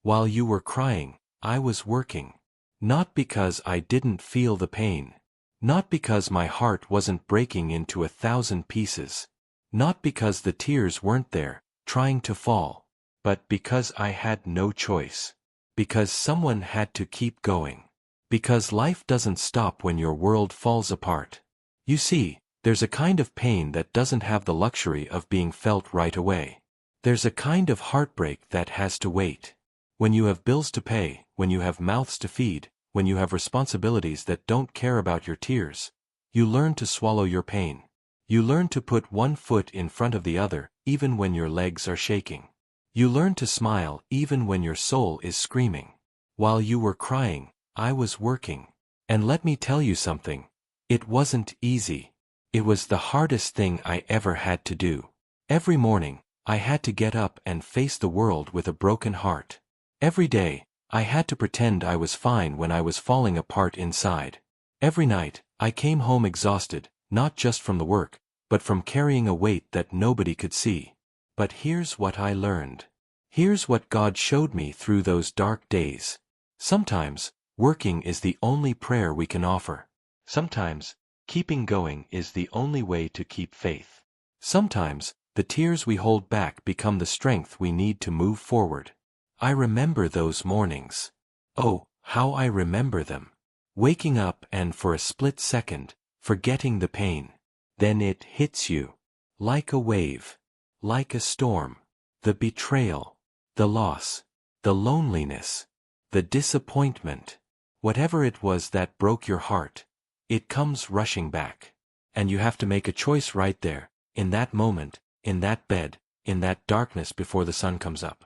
While you were crying, I was working. Not because I didn't feel the pain. Not because my heart wasn't breaking into 1,000 pieces. Not because the tears weren't there, trying to fall. But because I had no choice. Because someone had to keep going. Because life doesn't stop when your world falls apart. You see, there's a kind of pain that doesn't have the luxury of being felt right away. There's a kind of heartbreak that has to wait. When you have bills to pay, when you have mouths to feed, when you have responsibilities that don't care about your tears, you learn to swallow your pain. You learn to put one foot in front of the other, even when your legs are shaking. You learn to smile even when your soul is screaming. While you were crying, I was working. And let me tell you something. It wasn't easy. It was the hardest thing I ever had to do. Every morning, I had to get up and face the world with a broken heart. Every day, I had to pretend I was fine when I was falling apart inside. Every night, I came home exhausted, not just from the work, but from carrying a weight that nobody could see. But here's what I learned. Here's what God showed me through those dark days. Sometimes, working is the only prayer we can offer. Sometimes, keeping going is the only way to keep faith. Sometimes, the tears we hold back become the strength we need to move forward. I remember those mornings. Oh, how I remember them. Waking up and for a split second, forgetting the pain. Then it hits you. Like a wave. Like a storm. The betrayal. The loss. The loneliness. The disappointment. Whatever it was that broke your heart. It comes rushing back. And you have to make a choice right there, in that moment, in that bed, in that darkness before the sun comes up.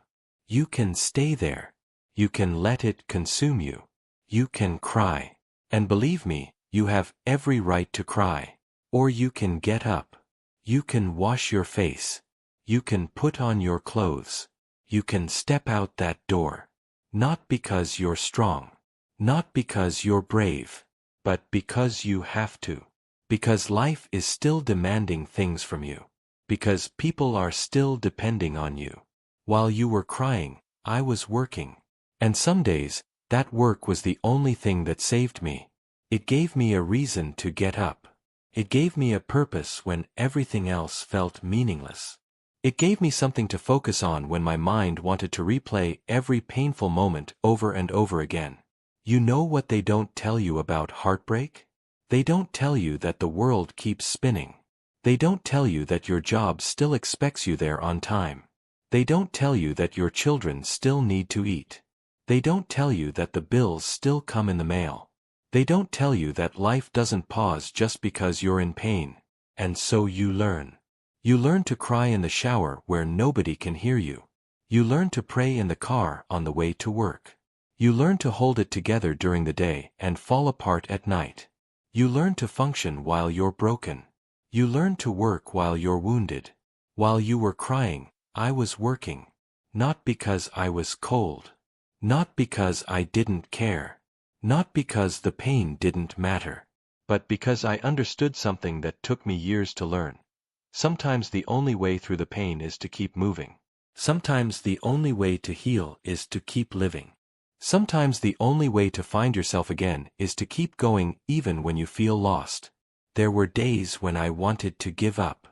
You can stay there. You can let it consume you. You can cry. And believe me, you have every right to cry. Or you can get up. You can wash your face. You can put on your clothes. You can step out that door. Not because you're strong. Not because you're brave. But because you have to. Because life is still demanding things from you. Because people are still depending on you. While you were crying, I was working. And some days, that work was the only thing that saved me. It gave me a reason to get up. It gave me a purpose when everything else felt meaningless. It gave me something to focus on when my mind wanted to replay every painful moment over and over again. You know what they don't tell you about heartbreak? They don't tell you that the world keeps spinning. They don't tell you that your job still expects you there on time. They don't tell you that your children still need to eat. They don't tell you that the bills still come in the mail. They don't tell you that life doesn't pause just because you're in pain. And so you learn. You learn to cry in the shower where nobody can hear you. You learn to pray in the car on the way to work. You learn to hold it together during the day and fall apart at night. You learn to function while you're broken. You learn to work while you're wounded. While you were crying, I was working. Not because I was cold. Not because I didn't care. Not because the pain didn't matter. But because I understood something that took me years to learn. Sometimes the only way through the pain is to keep moving. Sometimes the only way to heal is to keep living. Sometimes the only way to find yourself again is to keep going even when you feel lost. There were days when I wanted to give up.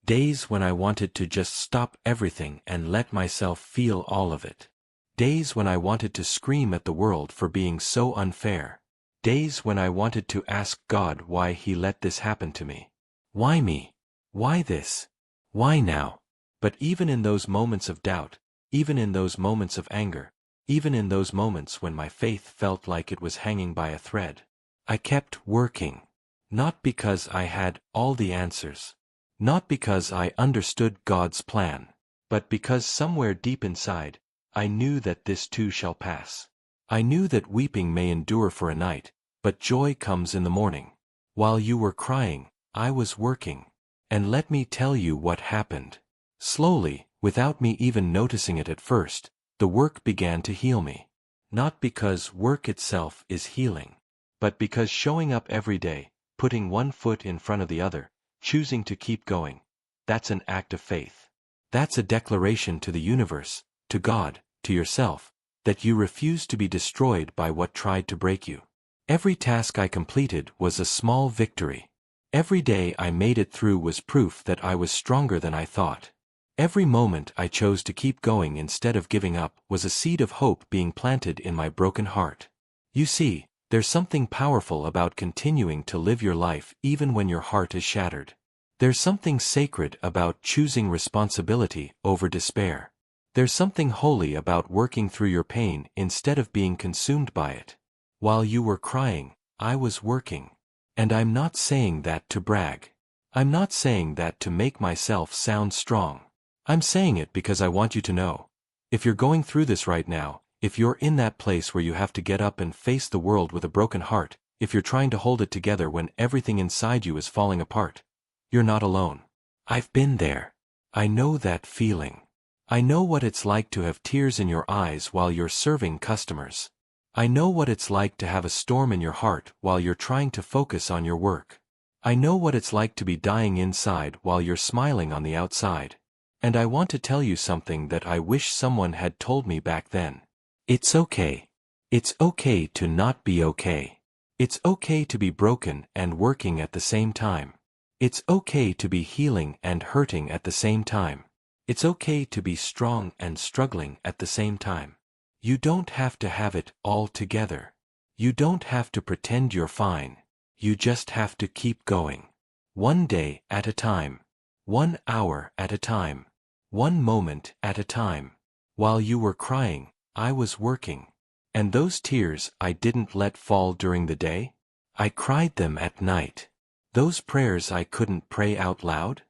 Days when I wanted to just stop everything and let myself feel all of it. Days when I wanted to scream at the world for being so unfair. Days when I wanted to ask God why He let this happen to me. Why me? Why this? Why now? But even in those moments of doubt, even in those moments of anger, even in those moments when my faith felt like it was hanging by a thread, I kept working. Not because I had all the answers. Not because I understood God's plan, but because somewhere deep inside, I knew that this too shall pass. I knew that weeping may endure for a night, but joy comes in the morning. While you were crying, I was working. And let me tell you what happened. Slowly, without me even noticing it at first, the work began to heal me. Not because work itself is healing, but because showing up every day, putting one foot in front of the other, choosing to keep going, that's an act of faith. That's a declaration to the universe, to God, to yourself, that you refused to be destroyed by what tried to break you. Every task I completed was a small victory. Every day I made it through was proof that I was stronger than I thought. Every moment I chose to keep going instead of giving up was a seed of hope being planted in my broken heart. You see, there's something powerful about continuing to live your life even when your heart is shattered. There's something sacred about choosing responsibility over despair. There's something holy about working through your pain instead of being consumed by it. While you were crying, I was working. And I'm not saying that to brag. I'm not saying that to make myself sound strong. I'm saying it because I want you to know. If you're going through this right now, if you're in that place where you have to get up and face the world with a broken heart, if you're trying to hold it together when everything inside you is falling apart, you're not alone. I've been there. I know that feeling. I know what it's like to have tears in your eyes while you're serving customers. I know what it's like to have a storm in your heart while you're trying to focus on your work. I know what it's like to be dying inside while you're smiling on the outside. And I want to tell you something that I wish someone had told me back then. It's okay. It's okay to not be okay. It's okay to be broken and working at the same time. It's okay to be healing and hurting at the same time. It's okay to be strong and struggling at the same time. You don't have to have it all together. You don't have to pretend you're fine. You just have to keep going. One day at a time. 1 hour at a time. 1 moment at a time. While you were crying, I was working. And those tears I didn't let fall during the day? I cried them at night. Those prayers I couldn't pray out loud?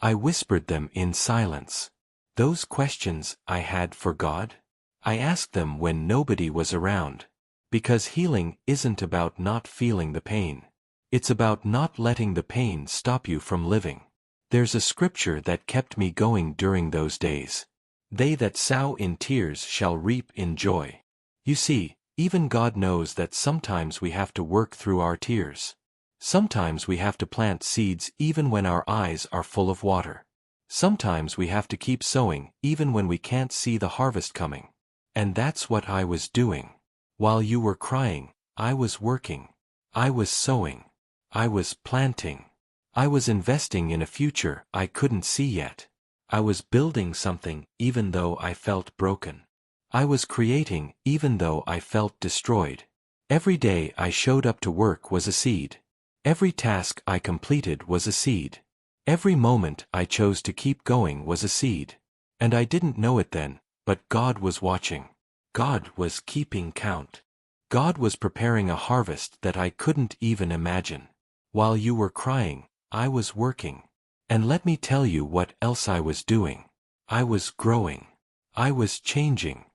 I whispered them in silence. Those questions I had for God? I asked them when nobody was around. Because healing isn't about not feeling the pain. It's about not letting the pain stop you from living. There's a scripture that kept me going during those days. They that sow in tears shall reap in joy. You see, even God knows that sometimes we have to work through our tears. Sometimes we have to plant seeds even when our eyes are full of water. Sometimes we have to keep sowing even when we can't see the harvest coming. And that's what I was doing. While you were crying, I was working. I was sowing. I was planting. I was investing in a future I couldn't see yet. I was building something even though I felt broken. I was creating even though I felt destroyed. Every day I showed up to work was a seed. Every task I completed was a seed. Every moment I chose to keep going was a seed. And I didn't know it then, but God was watching. God was keeping count. God was preparing a harvest that I couldn't even imagine. While you were crying, I was working. And let me tell you what else I was doing. I was growing. I was changing.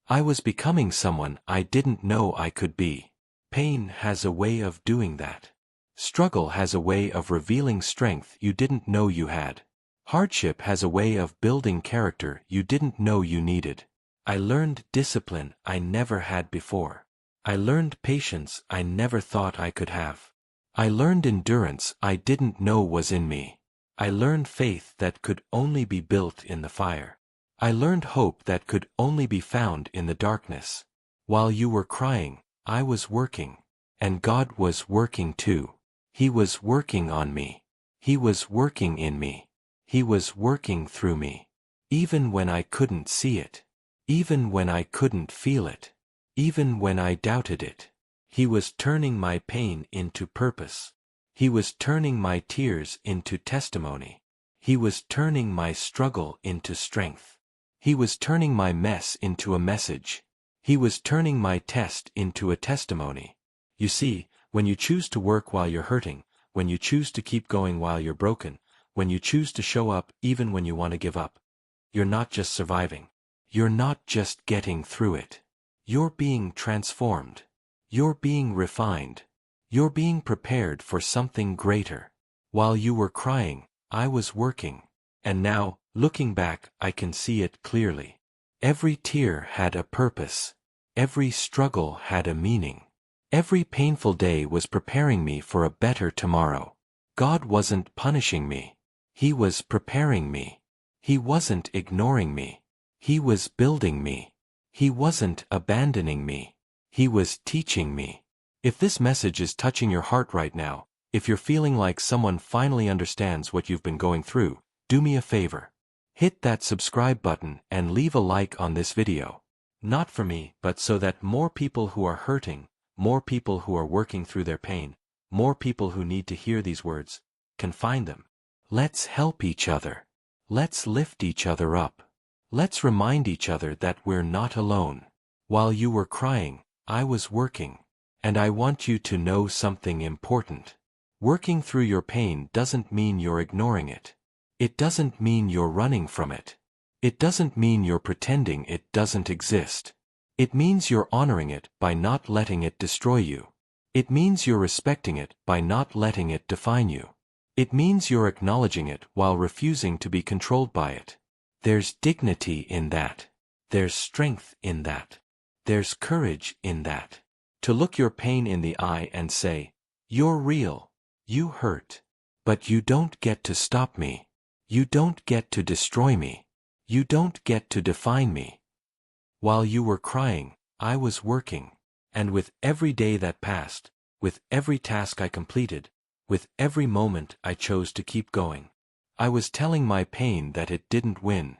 I was becoming someone I didn't know I could be. Pain has a way of doing that. Struggle has a way of revealing strength you didn't know you had. Hardship has a way of building character you didn't know you needed. I learned discipline I never had before. I learned patience I never thought I could have. I learned endurance I didn't know was in me. I learned faith that could only be built in the fire. I learned hope that could only be found in the darkness. While you were crying, I was working. And God was working too. He was working on me. He was working in me. He was working through me. Even when I couldn't see it. Even when I couldn't feel it. Even when I doubted it. He was turning my pain into purpose. He was turning my tears into testimony. He was turning my struggle into strength. He was turning my mess into a message. He was turning my test into a testimony. You see, when you choose to work while you're hurting, when you choose to keep going while you're broken, when you choose to show up even when you want to give up, you're not just surviving. You're not just getting through it. You're being transformed. You're being refined. You're being prepared for something greater. While you were crying, I was working. And now, looking back, I can see it clearly. Every tear had a purpose. Every struggle had a meaning. Every painful day was preparing me for a better tomorrow. God wasn't punishing me. He was preparing me. He wasn't ignoring me. He was building me. He wasn't abandoning me. He was teaching me. If this message is touching your heart right now, if you're feeling like someone finally understands what you've been going through, do me a favor. Hit that subscribe button and leave a like on this video. Not for me, but so that more people who are hurting, more people who are working through their pain, more people who need to hear these words, can find them. Let's help each other. Let's lift each other up. Let's remind each other that we're not alone. While you were crying, I was working. And I want you to know something important. Working through your pain doesn't mean you're ignoring it. It doesn't mean you're running from it. It doesn't mean you're pretending it doesn't exist. It means you're honoring it by not letting it destroy you. It means you're respecting it by not letting it define you. It means you're acknowledging it while refusing to be controlled by it. There's dignity in that. There's strength in that. There's courage in that. To look your pain in the eye and say, "You're real. You hurt. But you don't get to stop me. You don't get to destroy me. You don't get to define me." While you were crying, I was working. And with every day that passed, with every task I completed, with every moment I chose to keep going, I was telling my pain that it didn't win.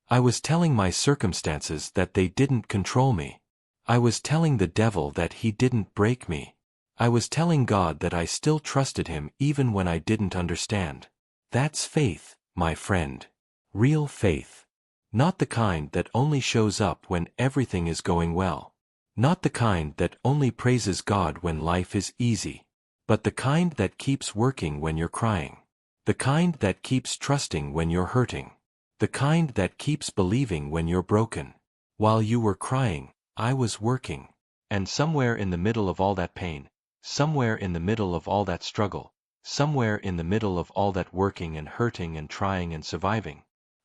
I was telling my circumstances that they didn't control me. I was telling the devil that he didn't break me. I was telling God that I still trusted him even when I didn't understand. That's faith, my friend. Real faith. Not the kind that only shows up when everything is going well. Not the kind that only praises God when life is easy. But the kind that keeps working when you're crying. The kind that keeps trusting when you're hurting. The kind that keeps believing when you're broken. While you were crying, I was working. And somewhere in the middle of all that pain, somewhere in the middle of all that struggle, somewhere in the middle of all that working and hurting and trying and surviving,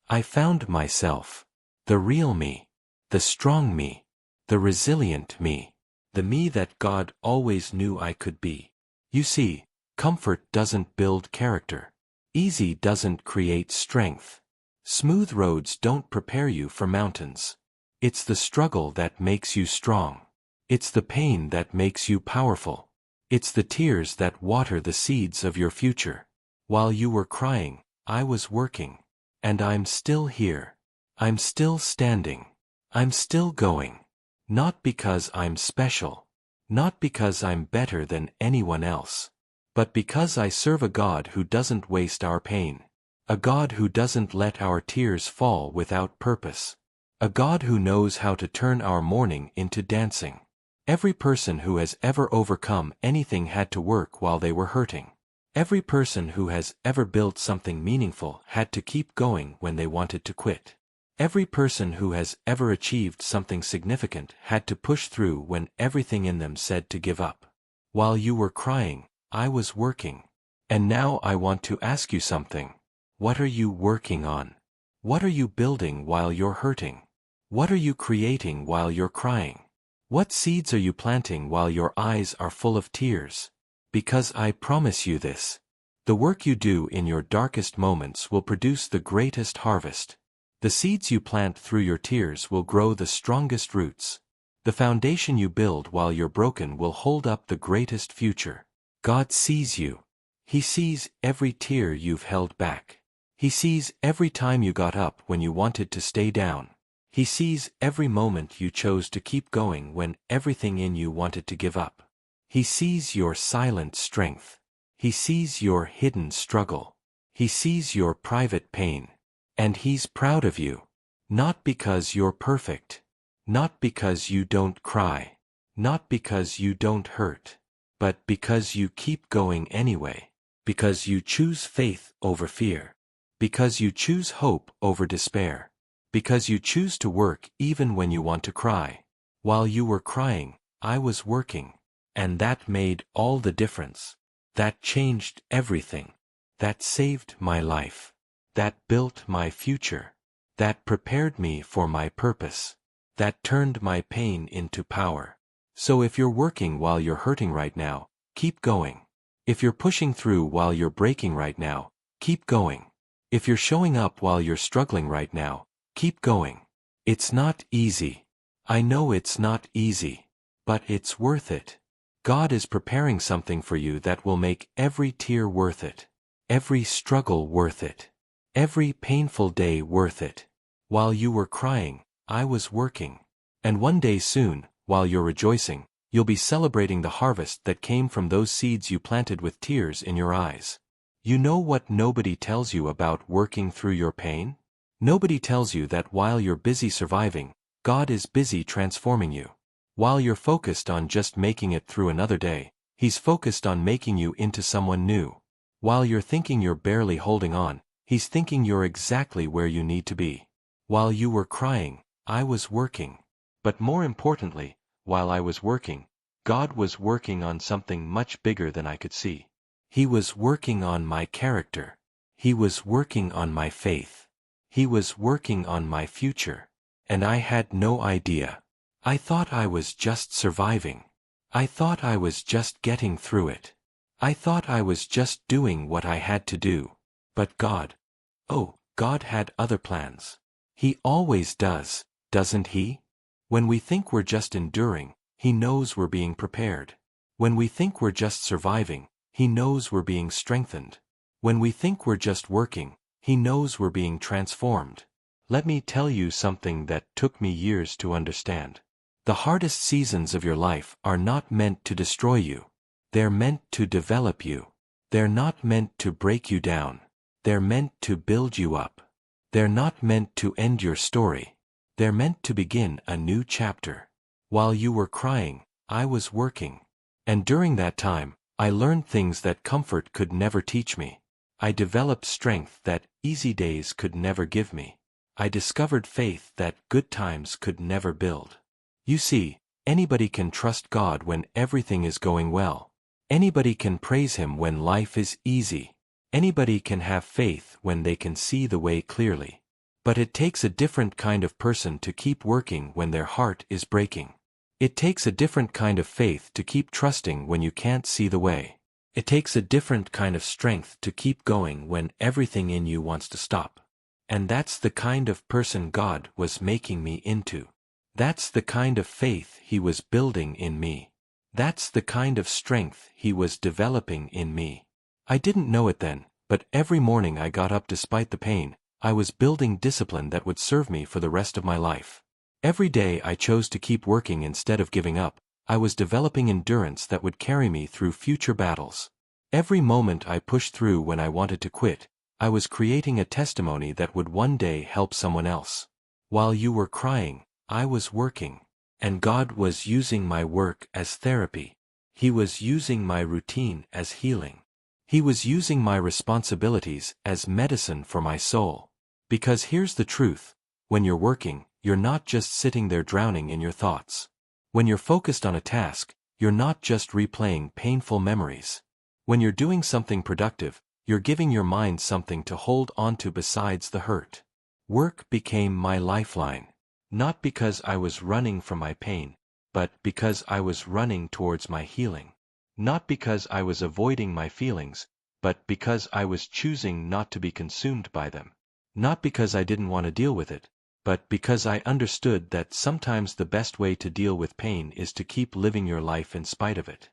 I found myself. The real me. The strong me. The resilient me. The me that God always knew I could be. You see, comfort doesn't build character. Easy doesn't create strength. Smooth roads don't prepare you for mountains. It's the struggle that makes you strong. It's the pain that makes you powerful. It's the tears that water the seeds of your future. While you were crying, I was working. And I'm still here. I'm still standing. I'm still going. Not because I'm special. Not because I'm better than anyone else. But because I serve a God who doesn't waste our pain. A God who doesn't let our tears fall without purpose. A God who knows how to turn our mourning into dancing. Every person who has ever overcome anything had to work while they were hurting. Every person who has ever built something meaningful had to keep going when they wanted to quit. Every person who has ever achieved something significant had to push through when everything in them said to give up. While you were crying, I was working. And now I want to ask you something. What are you working on? What are you building while you're hurting? What are you creating while you're crying? What seeds are you planting while your eyes are full of tears? Because I promise you this. The work you do in your darkest moments will produce the greatest harvest. The seeds you plant through your tears will grow the strongest roots. The foundation you build while you're broken will hold up the greatest future. God sees you. He sees every tear you've held back. He sees every time you got up when you wanted to stay down. He sees every moment you chose to keep going when everything in you wanted to give up. He sees your silent strength. He sees your hidden struggle. He sees your private pain. And he's proud of you. Not because you're perfect. Not because you don't cry. Not because you don't hurt. But because you keep going anyway. Because you choose faith over fear. Because you choose hope over despair. Because you choose to work even when you want to cry. While you were crying, I was working. And that made all the difference. That changed everything. That saved my life. That built my future. That prepared me for my purpose. That turned my pain into power. So if you're working while you're hurting right now, keep going. If you're pushing through while you're breaking right now, keep going. If you're showing up while you're struggling right now, keep going. It's not easy. I know it's not easy. But it's worth it. God is preparing something for you that will make every tear worth it. Every struggle worth it. Every painful day worth it. While you were crying, I was working. And one day soon, while you're rejoicing, you'll be celebrating the harvest that came from those seeds you planted with tears in your eyes. You know what nobody tells you about working through your pain? Nobody tells you that while you're busy surviving, God is busy transforming you. While you're focused on just making it through another day, He's focused on making you into someone new. While you're thinking you're barely holding on, He's thinking you're exactly where you need to be. While you were crying, I was working. But more importantly, while I was working, God was working on something much bigger than I could see. He was working on my character. He was working on my faith. He was working on my future. And I had no idea. I thought I was just surviving. I thought I was just getting through it. I thought I was just doing what I had to do. But God, God had other plans. He always does, doesn't He? When we think we're just enduring, He knows we're being prepared. When we think we're just surviving, He knows we're being strengthened. When we think we're just working, He knows we're being transformed. Let me tell you something that took me years to understand. The hardest seasons of your life are not meant to destroy you. They're meant to develop you. They're not meant to break you down. They're meant to build you up. They're not meant to end your story. They're meant to begin a new chapter. While you were crying, I was working. And during that time, I learned things that comfort could never teach me. I developed strength that easy days could never give me. I discovered faith that good times could never build. You see, anybody can trust God when everything is going well. Anybody can praise Him when life is easy. Anybody can have faith when they can see the way clearly. But it takes a different kind of person to keep working when their heart is breaking. It takes a different kind of faith to keep trusting when you can't see the way. It takes a different kind of strength to keep going when everything in you wants to stop. And that's the kind of person God was making me into. That's the kind of faith He was building in me. That's the kind of strength He was developing in me. I didn't know it then, but every morning I got up despite the pain. I was building discipline that would serve me for the rest of my life. Every day I chose to keep working instead of giving up. I was developing endurance that would carry me through future battles. Every moment I pushed through when I wanted to quit, I was creating a testimony that would one day help someone else. While you were crying, I was working. And God was using my work as therapy. He was using my routine as healing. He was using my responsibilities as medicine for my soul. Because here's the truth, when you're working, you're not just sitting there drowning in your thoughts. When you're focused on a task, you're not just replaying painful memories. When you're doing something productive, you're giving your mind something to hold onto besides the hurt. Work became my lifeline. Not because I was running from my pain, but because I was running towards my healing. Not because I was avoiding my feelings, but because I was choosing not to be consumed by them. Not because I didn't want to deal with it, but because I understood that sometimes the best way to deal with pain is to keep living your life in spite of it.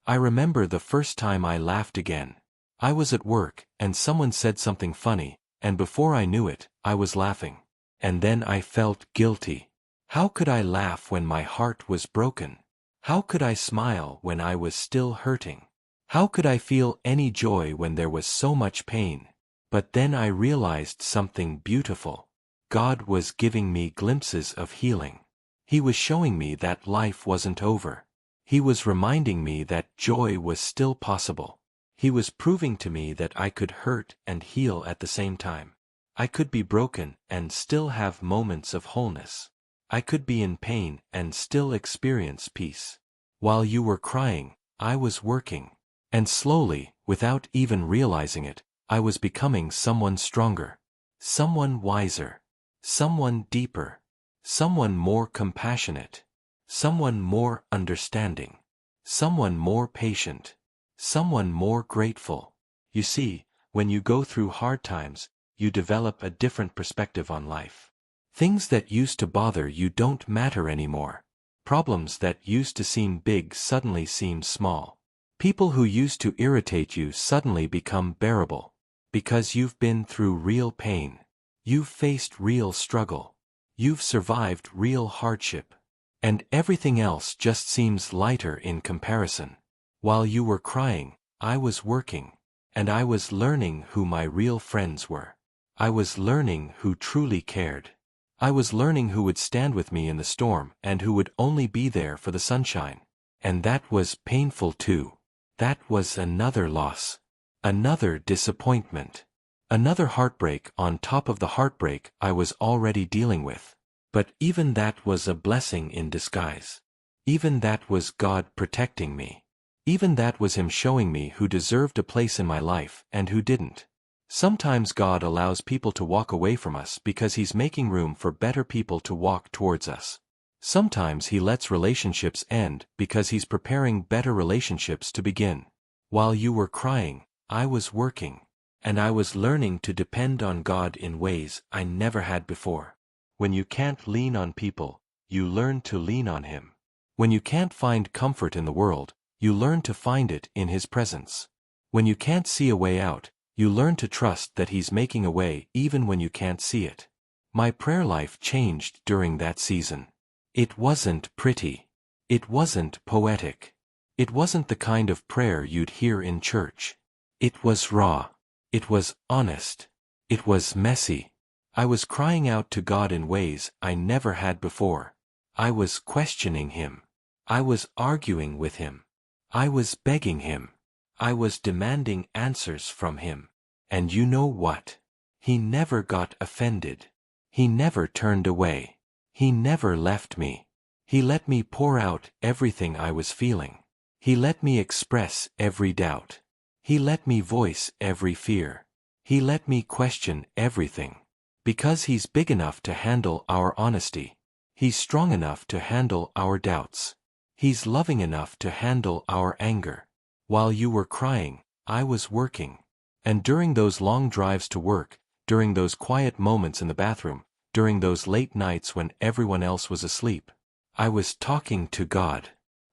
I remember the first time I laughed again. I was at work, and someone said something funny, and before I knew it, I was laughing. And then I felt guilty. How could I laugh when my heart was broken? How could I smile when I was still hurting? How could I feel any joy when there was so much pain? But then I realized something beautiful. God was giving me glimpses of healing. He was showing me that life wasn't over. He was reminding me that joy was still possible. He was proving to me that I could hurt and heal at the same time. I could be broken and still have moments of wholeness. I could be in pain and still experience peace. While you were crying, I was working. And slowly, without even realizing it, I was becoming someone stronger. Someone wiser. Someone deeper. Someone more compassionate. Someone more understanding. Someone more patient. Someone more grateful. You see, when you go through hard times, you develop a different perspective on life. Things that used to bother you don't matter anymore. Problems that used to seem big suddenly seem small. People who used to irritate you suddenly become bearable. Because you've been through real pain. You've faced real struggle. You've survived real hardship. And everything else just seems lighter in comparison. While you were crying, I was working. And I was learning who my real friends were. I was learning who truly cared. I was learning who would stand with me in the storm and who would only be there for the sunshine. And that was painful too. That was another loss. Another disappointment. Another heartbreak on top of the heartbreak I was already dealing with. But even that was a blessing in disguise. Even that was God protecting me. Even that was Him showing me who deserved a place in my life and who didn't. Sometimes God allows people to walk away from us because He's making room for better people to walk towards us. Sometimes He lets relationships end because He's preparing better relationships to begin. While you were crying, I was working. And I was learning to depend on God in ways I never had before. When you can't lean on people, you learn to lean on Him. When you can't find comfort in the world, you learn to find it in His presence. When you can't see a way out, you learn to trust that He's making a way even when you can't see it. My prayer life changed during that season. It wasn't pretty. It wasn't poetic. It wasn't the kind of prayer you'd hear in church. It was raw. It was honest. It was messy. I was crying out to God in ways I never had before. I was questioning Him. I was arguing with Him. I was begging Him. I was demanding answers from Him. And you know what? He never got offended. He never turned away. He never left me. He let me pour out everything I was feeling. He let me express every doubt. He let me voice every fear. He let me question everything. Because He's big enough to handle our honesty. He's strong enough to handle our doubts. He's loving enough to handle our anger. While you were crying, I was working. And during those long drives to work, during those quiet moments in the bathroom, during those late nights when everyone else was asleep, I was talking to God.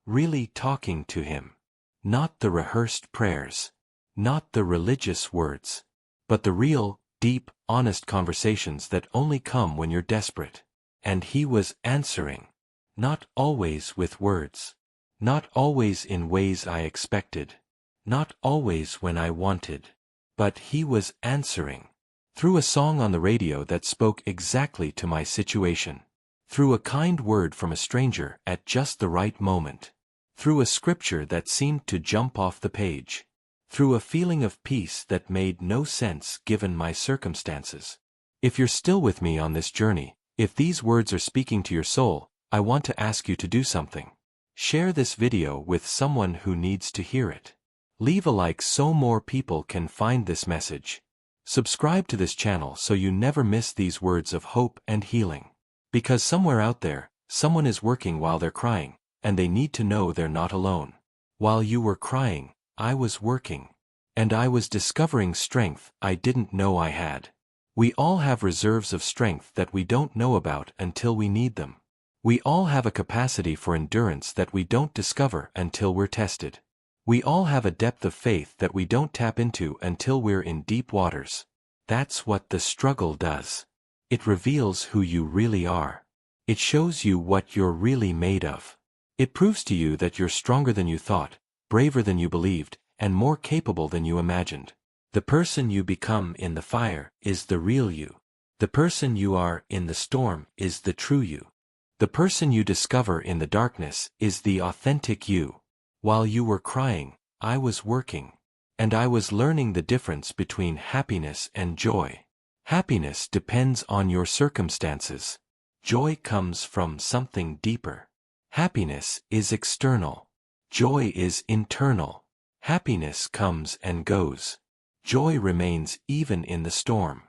Really talking to Him. Not the rehearsed prayers. Not the religious words. But the real, deep, honest conversations that only come when you're desperate. And He was answering. Not always with words. Not always in ways I expected. Not always when I wanted. But He was answering. Through a song on the radio that spoke exactly to my situation. Through a kind word from a stranger at just the right moment. Through a scripture that seemed to jump off the page. Through a feeling of peace that made no sense given my circumstances. If you're still with me on this journey, if these words are speaking to your soul, I want to ask you to do something. Share this video with someone who needs to hear it. Leave a like so more people can find this message. Subscribe to this channel so you never miss these words of hope and healing. Because somewhere out there, someone is working while they're crying, and they need to know they're not alone. While you were crying, I was working. And I was discovering strength I didn't know I had. We all have reserves of strength that we don't know about until we need them. We all have a capacity for endurance that we don't discover until we're tested. We all have a depth of faith that we don't tap into until we're in deep waters. That's what the struggle does. It reveals who you really are. It shows you what you're really made of. It proves to you that you're stronger than you thought, braver than you believed, and more capable than you imagined. The person you become in the fire is the real you. The person you are in the storm is the true you. The person you discover in the darkness is the authentic you. While you were crying, I was working. And I was learning the difference between happiness and joy. Happiness depends on your circumstances. Joy comes from something deeper. Happiness is external. Joy is internal. Happiness comes and goes. Joy remains even in the storm.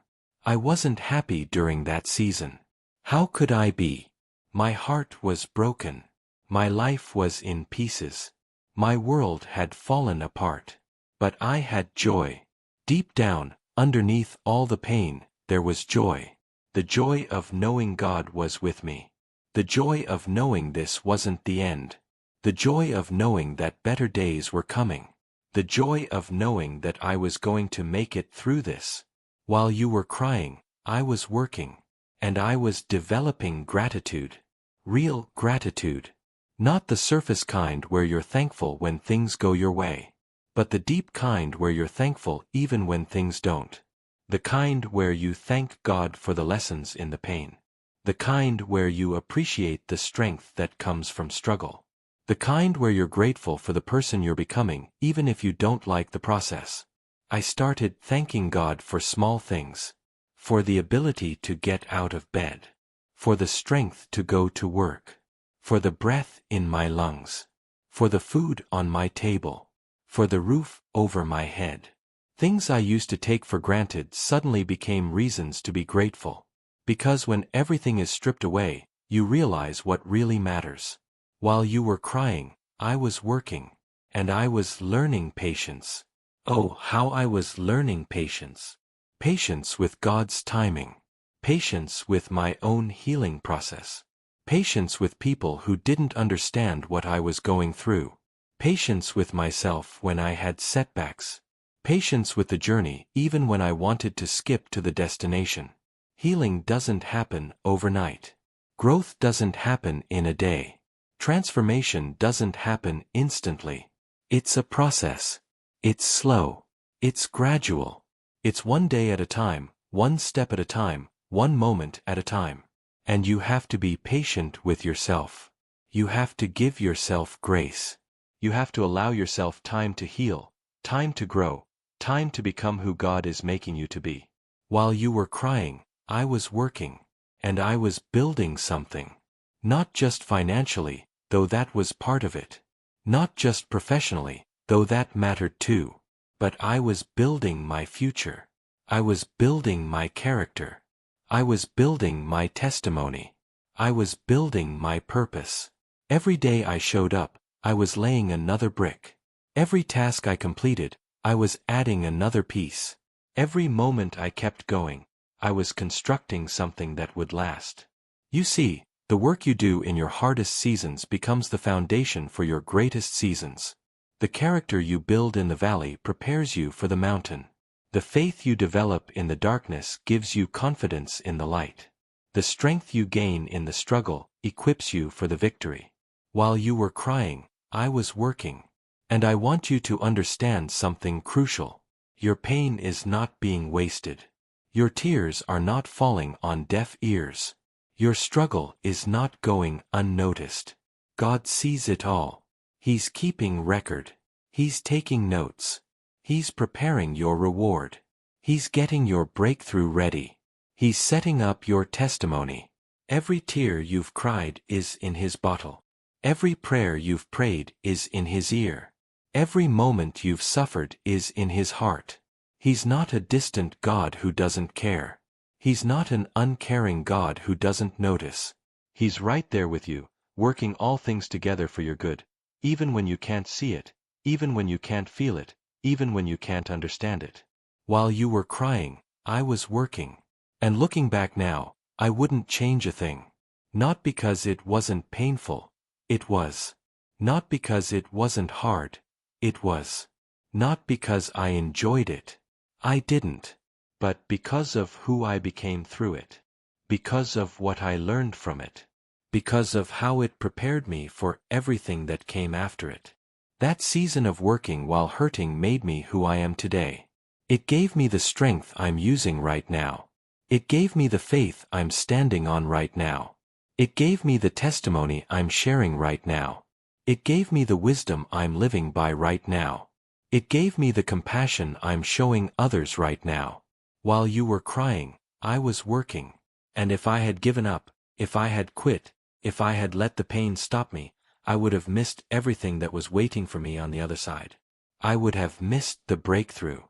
I wasn't happy during that season. How could I be? My heart was broken. My life was in pieces. My world had fallen apart. But I had joy. Deep down, underneath all the pain, there was joy. The joy of knowing God was with me. The joy of knowing this wasn't the end. The joy of knowing that better days were coming. The joy of knowing that I was going to make it through this. While you were crying, I was working. And I was developing gratitude. Real gratitude. Not the surface kind where you're thankful when things go your way. But the deep kind where you're thankful even when things don't. The kind where you thank God for the lessons in the pain. The kind where you appreciate the strength that comes from struggle. The kind where you're grateful for the person you're becoming, even if you don't like the process. I started thanking God for small things. For the ability to get out of bed. For the strength to go to work. For the breath in my lungs. For the food on my table. For the roof over my head. Things I used to take for granted suddenly became reasons to be grateful. Because when everything is stripped away, you realize what really matters. While you were crying, I was working. And I was learning patience. Oh, how I was learning patience. Patience with God's timing. Patience with my own healing process. Patience with people who didn't understand what I was going through. Patience with myself when I had setbacks. Patience with the journey even when I wanted to skip to the destination. Healing doesn't happen overnight. Growth doesn't happen in a day. Transformation doesn't happen instantly. It's a process. It's slow. It's gradual. It's one day at a time, one step at a time, one moment at a time. And you have to be patient with yourself. You have to give yourself grace. You have to allow yourself time to heal, time to grow, time to become who God is making you to be. While you were crying, I was working. And I was building something. Not just financially, though that was part of it. Not just professionally, though that mattered too. But I was building my future. I was building my character. I was building my testimony. I was building my purpose. Every day I showed up, I was laying another brick. Every task I completed, I was adding another piece. Every moment I kept going, I was constructing something that would last. You see, the work you do in your hardest seasons becomes the foundation for your greatest seasons. The character you build in the valley prepares you for the mountain. The faith you develop in the darkness gives you confidence in the light. The strength you gain in the struggle equips you for the victory. While you were crying, I was working. And I want you to understand something crucial. Your pain is not being wasted. Your tears are not falling on deaf ears. Your struggle is not going unnoticed. God sees it all. He's keeping record. He's taking notes. He's preparing your reward. He's getting your breakthrough ready. He's setting up your testimony. Every tear you've cried is in His bottle. Every prayer you've prayed is in His ear. Every moment you've suffered is in His heart. He's not a distant God who doesn't care. He's not an uncaring God who doesn't notice. He's right there with you, working all things together for your good, even when you can't see it, even when you can't feel it, even when you can't understand it. While you were crying, I was working. And looking back now, I wouldn't change a thing. Not because it wasn't painful. It was. Not because it wasn't hard. It was. Not because I enjoyed it. I didn't. But because of who I became through it. Because of what I learned from it. Because of how it prepared me for everything that came after it. That season of working while hurting made me who I am today. It gave me the strength I'm using right now. It gave me the faith I'm standing on right now. It gave me the testimony I'm sharing right now. It gave me the wisdom I'm living by right now. It gave me the compassion I'm showing others right now. While you were crying, I was working. And if I had given up, if I had quit, if I had let the pain stop me, I would have missed everything that was waiting for me on the other side. I would have missed the breakthrough.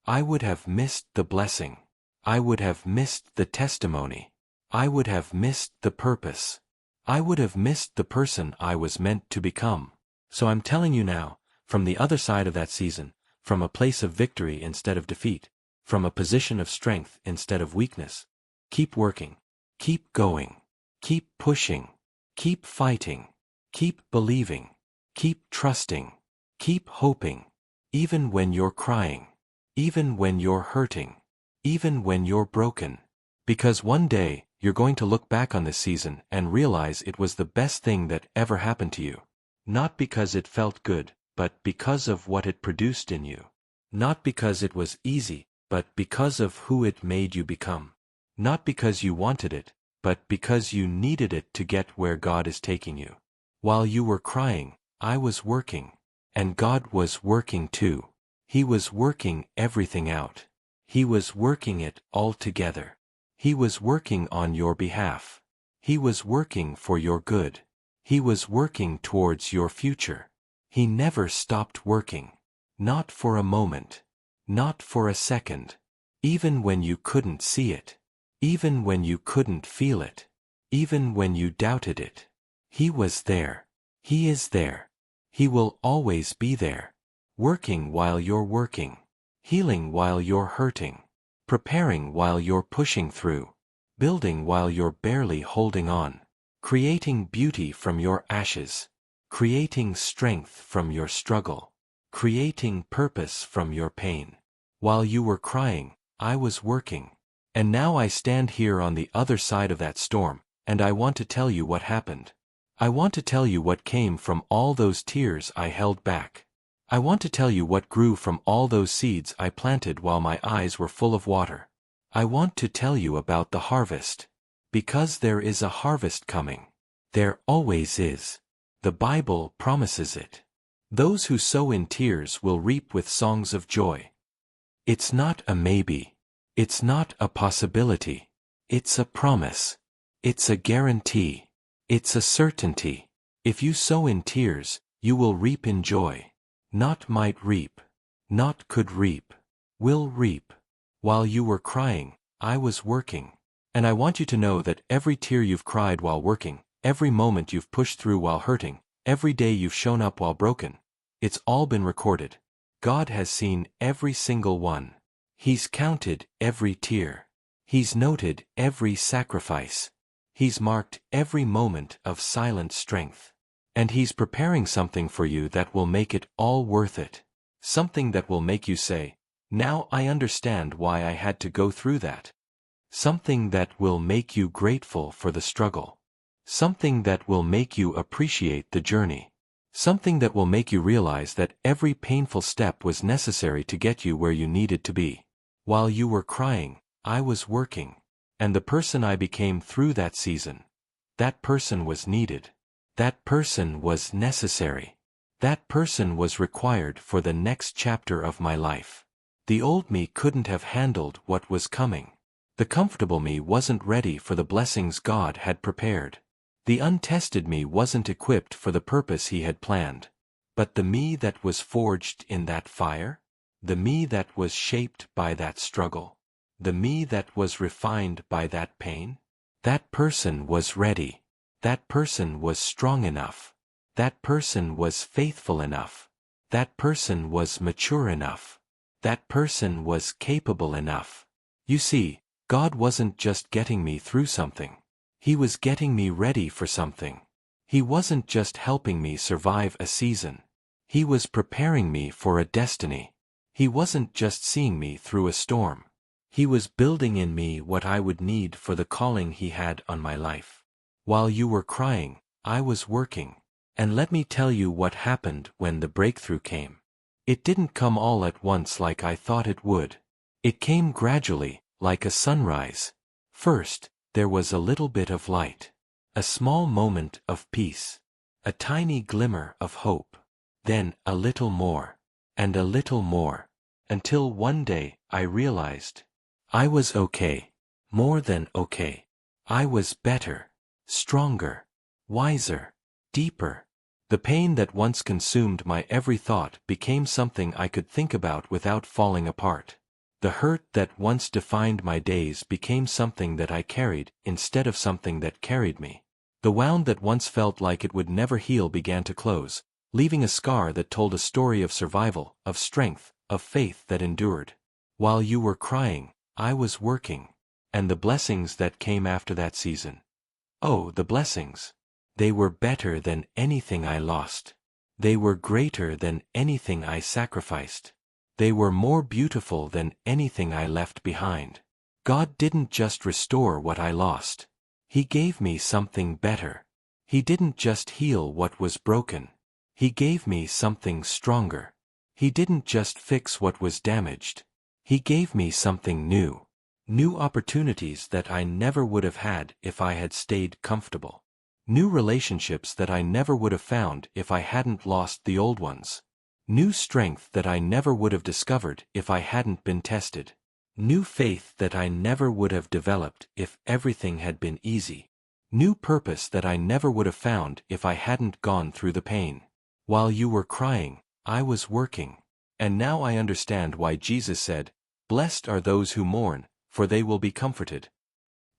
I would have missed the blessing. I would have missed the testimony. I would have missed the purpose. I would have missed the person I was meant to become. So I'm telling you now, from the other side of that season, from a place of victory instead of defeat, from a position of strength instead of weakness, Keep working. Keep going. Keep pushing. Keep fighting. Keep believing. Keep trusting. Keep hoping. Even when you're crying. Even when you're hurting. Even when you're broken. Because one day, you're going to look back on this season and realize it was the best thing that ever happened to you. Not because it felt good, but because of what it produced in you. Not because it was easy, but because of who it made you become. Not because you wanted it, but because you needed it to get where God is taking you. While you were crying, I was working. And God was working too. He was working everything out. He was working it all together. He was working on your behalf. He was working for your good. He was working towards your future. He never stopped working. Not for a moment. Not for a second. Even when you couldn't see it. Even when you couldn't feel it. Even when you doubted it. He was there. He is there. He will always be there. Working while you're working. Healing while you're hurting. Preparing while you're pushing through. Building while you're barely holding on. Creating beauty from your ashes. Creating strength from your struggle. Creating purpose from your pain. While you were crying, I was working. And now I stand here on the other side of that storm, and I want to tell you what happened. I want to tell you what came from all those tears I held back. I want to tell you what grew from all those seeds I planted while my eyes were full of water. I want to tell you about the harvest. Because there is a harvest coming. There always is. The Bible promises it. Those who sow in tears will reap with songs of joy. It's not a maybe. It's not a possibility. It's a promise. It's a guarantee. It's a certainty. If you sow in tears, you will reap in joy. Not might reap. Not could reap. Will reap. While you were crying, I was working. And I want you to know that every tear you've cried while working, every moment you've pushed through while hurting, every day you've shown up while broken, it's all been recorded. God has seen every single one. He's counted every tear. He's noted every sacrifice. He's marked every moment of silent strength. And He's preparing something for you that will make it all worth it. Something that will make you say, "Now I understand why I had to go through that." Something that will make you grateful for the struggle. Something that will make you appreciate the journey. Something that will make you realize that every painful step was necessary to get you where you needed to be. While you were crying, I was working. And the person I became through that season, that person was needed. That person was necessary. That person was required for the next chapter of my life. The old me couldn't have handled what was coming. The comfortable me wasn't ready for the blessings God had prepared. The untested me wasn't equipped for the purpose He had planned. But the me that was forged in that fire, the me that was shaped by that struggle, the me that was refined by that pain, that person was ready. That person was strong enough. That person was faithful enough. That person was mature enough. That person was capable enough. You see, God wasn't just getting me through something. He was getting me ready for something. He wasn't just helping me survive a season. He was preparing me for a destiny. He wasn't just seeing me through a storm. He was building in me what I would need for the calling He had on my life. While you were crying, I was working. And let me tell you what happened when the breakthrough came. It didn't come all at once like I thought it would. It came gradually, like a sunrise. First, there was a little bit of light. A small moment of peace. A tiny glimmer of hope. Then a little more. And a little more. Until one day, I realized I was okay. More than okay. I was better. Stronger, wiser, deeper. The pain that once consumed my every thought became something I could think about without falling apart. The hurt that once defined my days became something that I carried instead of something that carried me. The wound that once felt like it would never heal began to close, leaving a scar that told a story of survival, of strength, of faith that endured. While you were crying, I was working. And the blessings that came after that season. Oh, the blessings. They were better than anything I lost. They were greater than anything I sacrificed. They were more beautiful than anything I left behind. God didn't just restore what I lost. He gave me something better. He didn't just heal what was broken. He gave me something stronger. He didn't just fix what was damaged. He gave me something new. New opportunities that I never would have had if I had stayed comfortable. New relationships that I never would have found if I hadn't lost the old ones. New strength that I never would have discovered if I hadn't been tested. New faith that I never would have developed if everything had been easy. New purpose that I never would have found if I hadn't gone through the pain. While you were crying, I was working. And now I understand why Jesus said, "Blessed are those who mourn, for they will be comforted."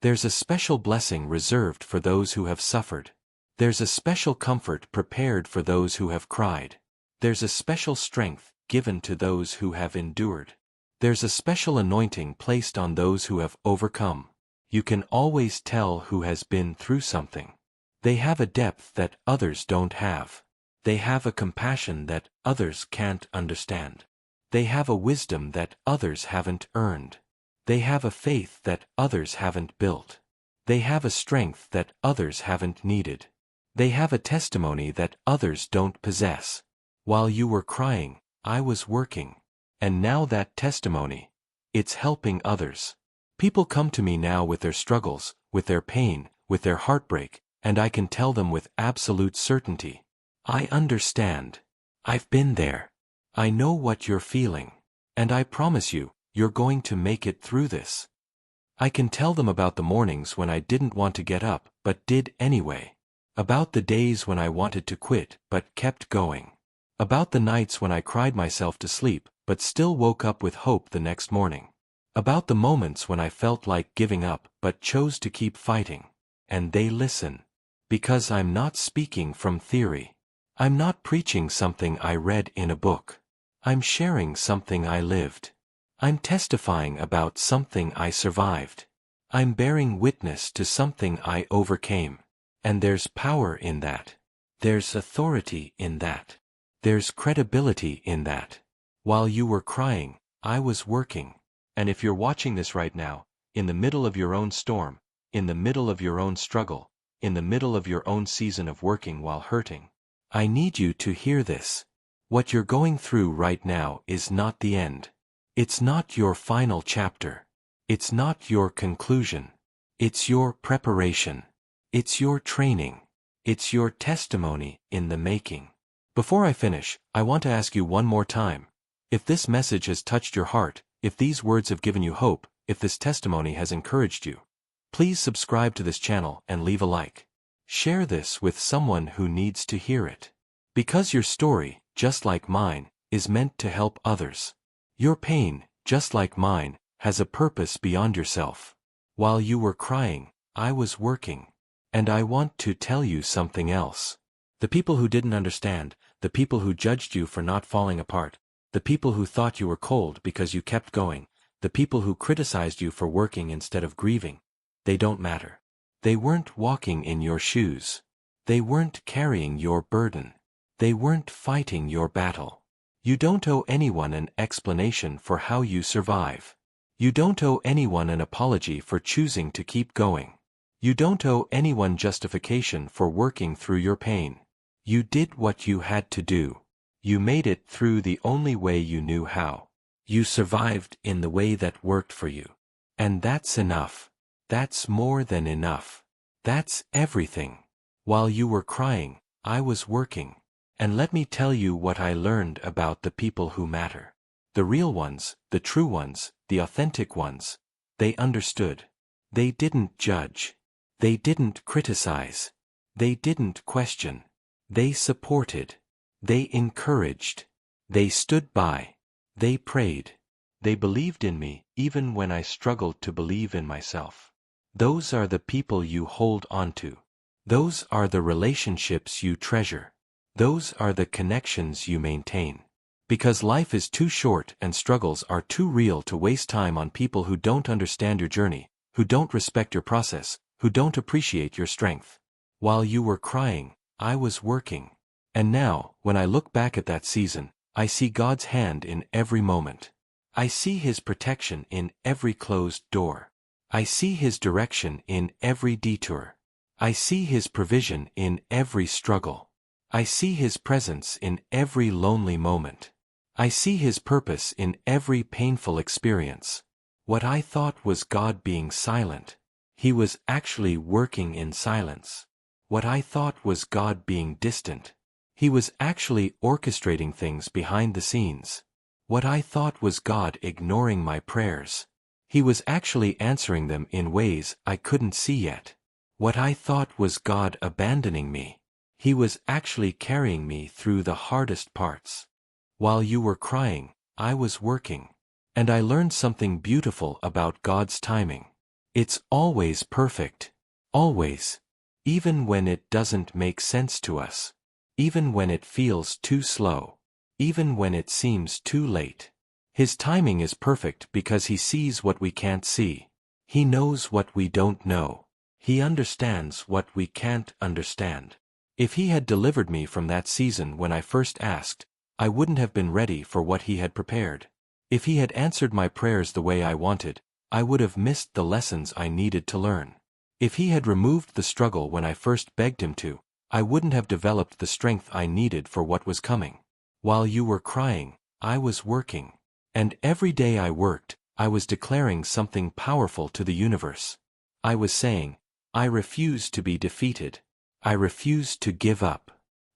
There's a special blessing reserved for those who have suffered. There's a special comfort prepared for those who have cried. There's a special strength given to those who have endured. There's a special anointing placed on those who have overcome. You can always tell who has been through something. They have a depth that others don't have. They have a compassion that others can't understand. They have a wisdom that others haven't earned. They have a faith that others haven't built. They have a strength that others haven't needed. They have a testimony that others don't possess. While you were crying, I was working. And now that testimony, it's helping others. People come to me now with their struggles, with their pain, with their heartbreak, and I can tell them with absolute certainty, I understand. I've been there. I know what you're feeling. And I promise you, you're going to make it through this. I can tell them about the mornings when I didn't want to get up, but did anyway. About the days when I wanted to quit, but kept going. About the nights when I cried myself to sleep, but still woke up with hope the next morning. About the moments when I felt like giving up, but chose to keep fighting. And they listen. Because I'm not speaking from theory. I'm not preaching something I read in a book. I'm sharing something I lived. I'm testifying about something I survived. I'm bearing witness to something I overcame. And there's power in that. There's authority in that. There's credibility in that. While you were crying, I was working. And if you're watching this right now, in the middle of your own storm, in the middle of your own struggle, in the middle of your own season of working while hurting, I need you to hear this. What you're going through right now is not the end. It's not your final chapter. It's not your conclusion. It's your preparation. It's your training. It's your testimony in the making. Before I finish, I want to ask you one more time. If this message has touched your heart, if these words have given you hope, if this testimony has encouraged you, please subscribe to this channel and leave a like. Share this with someone who needs to hear it. Because your story, just like mine, is meant to help others. Your pain, just like mine, has a purpose beyond yourself. While you were crying, I was working. And I want to tell you something else. The people who didn't understand, the people who judged you for not falling apart, the people who thought you were cold because you kept going, the people who criticized you for working instead of grieving, they don't matter. They weren't walking in your shoes. They weren't carrying your burden. They weren't fighting your battle. You don't owe anyone an explanation for how you survive. You don't owe anyone an apology for choosing to keep going. You don't owe anyone justification for working through your pain. You did what you had to do. You made it through the only way you knew how. You survived in the way that worked for you. And that's enough. That's more than enough. That's everything. While you were crying, I was working. And let me tell you what I learned about the people who matter. The real ones, the true ones, the authentic ones. They understood. They didn't judge. They didn't criticize. They didn't question. They supported. They encouraged. They stood by. They prayed. They believed in me even when I struggled to believe in myself. Those are the people you hold on to. Those are the relationships you treasure. Those are the connections you maintain. Because life is too short and struggles are too real to waste time on people who don't understand your journey, who don't respect your process, who don't appreciate your strength. While you were crying, I was working. And now, when I look back at that season, I see God's hand in every moment. I see His protection in every closed door. I see His direction in every detour. I see His provision in every struggle. I see His presence in every lonely moment. I see His purpose in every painful experience. What I thought was God being silent, He was actually working in silence. What I thought was God being distant, He was actually orchestrating things behind the scenes. What I thought was God ignoring my prayers, He was actually answering them in ways I couldn't see yet. What I thought was God abandoning me, He was actually carrying me through the hardest parts. While you were crying, I was working. And I learned something beautiful about God's timing. It's always perfect. Always. Even when it doesn't make sense to us. Even when it feels too slow. Even when it seems too late. His timing is perfect because He sees what we can't see. He knows what we don't know. He understands what we can't understand. If He had delivered me from that season when I first asked, I wouldn't have been ready for what He had prepared. If He had answered my prayers the way I wanted, I would have missed the lessons I needed to learn. If He had removed the struggle when I first begged Him to, I wouldn't have developed the strength I needed for what was coming. While you were crying, I was working. And every day I worked, I was declaring something powerful to the universe. I was saying, I refuse to be defeated. I refuse to give up.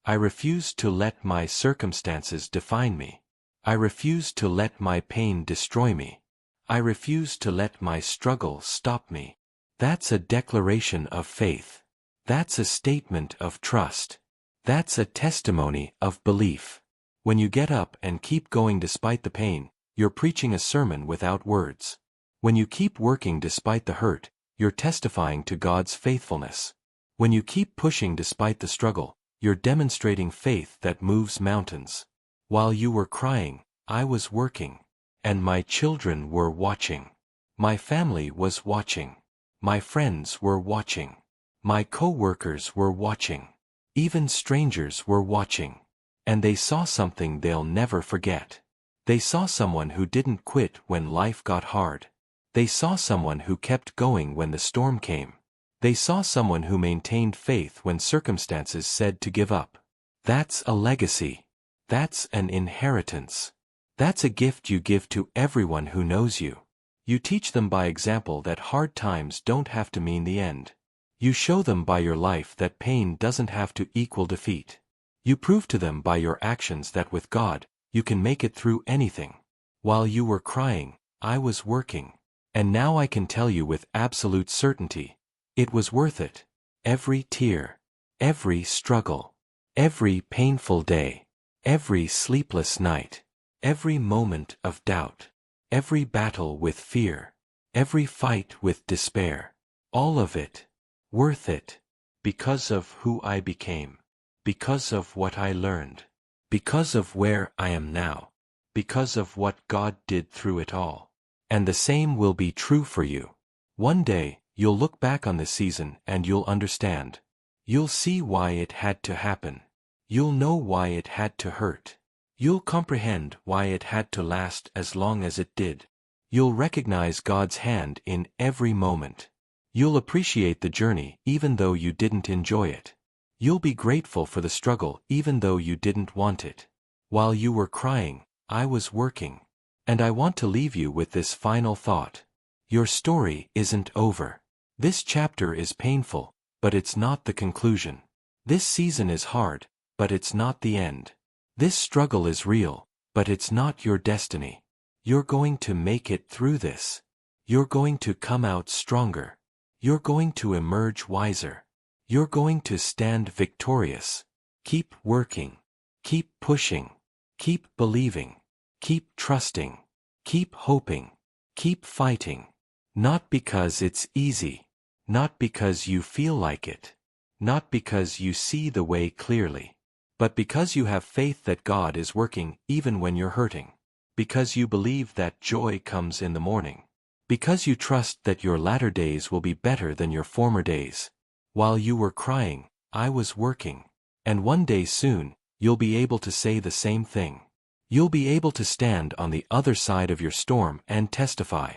I refuse to let my circumstances define me. I refuse to let my pain destroy me. I refuse to let my struggle stop me. That's a declaration of faith. That's a statement of trust. That's a testimony of belief. When you get up and keep going despite the pain, you're preaching a sermon without words. When you keep working despite the hurt, you're testifying to God's faithfulness. When you keep pushing despite the struggle, you're demonstrating faith that moves mountains. While you were crying, I was working. And my children were watching. My family was watching. My friends were watching. My co-workers were watching. Even strangers were watching. And they saw something they'll never forget. They saw someone who didn't quit when life got hard. They saw someone who kept going when the storm came. They saw someone who maintained faith when circumstances said to give up. That's a legacy. That's an inheritance. That's a gift you give to everyone who knows you. You teach them by example that hard times don't have to mean the end. You show them by your life that pain doesn't have to equal defeat. You prove to them by your actions that with God, you can make it through anything. While you were crying, I was working. And now I can tell you with absolute certainty, it was worth it. Every tear, every struggle, every painful day, every sleepless night, every moment of doubt, every battle with fear, every fight with despair, all of it, worth it, because of who I became, because of what I learned, because of where I am now, because of what God did through it all. And the same will be true for you. One day, you'll look back on this season and you'll understand. You'll see why it had to happen. You'll know why it had to hurt. You'll comprehend why it had to last as long as it did. You'll recognize God's hand in every moment. You'll appreciate the journey even though you didn't enjoy it. You'll be grateful for the struggle even though you didn't want it. While you were crying, I was working. And I want to leave you with this final thought. Your story isn't over. This chapter is painful, but it's not the conclusion. This season is hard, but it's not the end. This struggle is real, but it's not your destiny. You're going to make it through this. You're going to come out stronger. You're going to emerge wiser. You're going to stand victorious. Keep working. Keep pushing. Keep believing. Keep trusting. Keep hoping. Keep fighting. Not because it's easy. Not because you feel like it. Not because you see the way clearly. But because you have faith that God is working even when you're hurting. Because you believe that joy comes in the morning. Because you trust that your latter days will be better than your former days. While you were crying, I was working. And one day soon, you'll be able to say the same thing. You'll be able to stand on the other side of your storm and testify.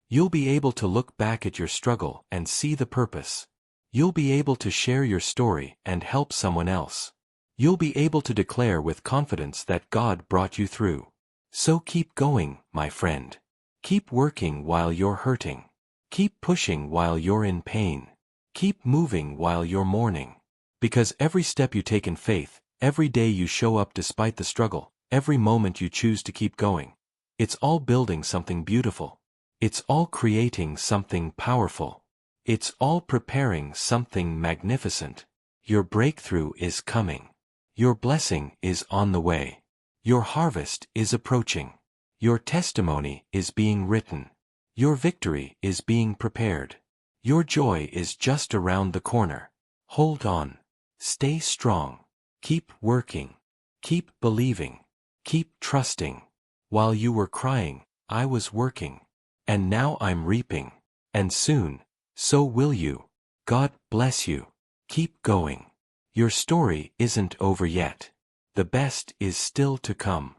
You'll be able to look back at your struggle and see the purpose. You'll be able to share your story and help someone else. You'll be able to declare with confidence that God brought you through. So keep going, my friend. Keep working while you're hurting. Keep pushing while you're in pain. Keep moving while you're mourning. Because every step you take in faith, every day you show up despite the struggle, every moment you choose to keep going, it's all building something beautiful. It's all creating something powerful. It's all preparing something magnificent. Your breakthrough is coming. Your blessing is on the way. Your harvest is approaching. Your testimony is being written. Your victory is being prepared. Your joy is just around the corner. Hold on. Stay strong. Keep working. Keep believing. Keep trusting. While you were crying, I was working. And now I'm reaping. And soon, so will you. God bless you. Keep going. Your story isn't over yet. The best is still to come.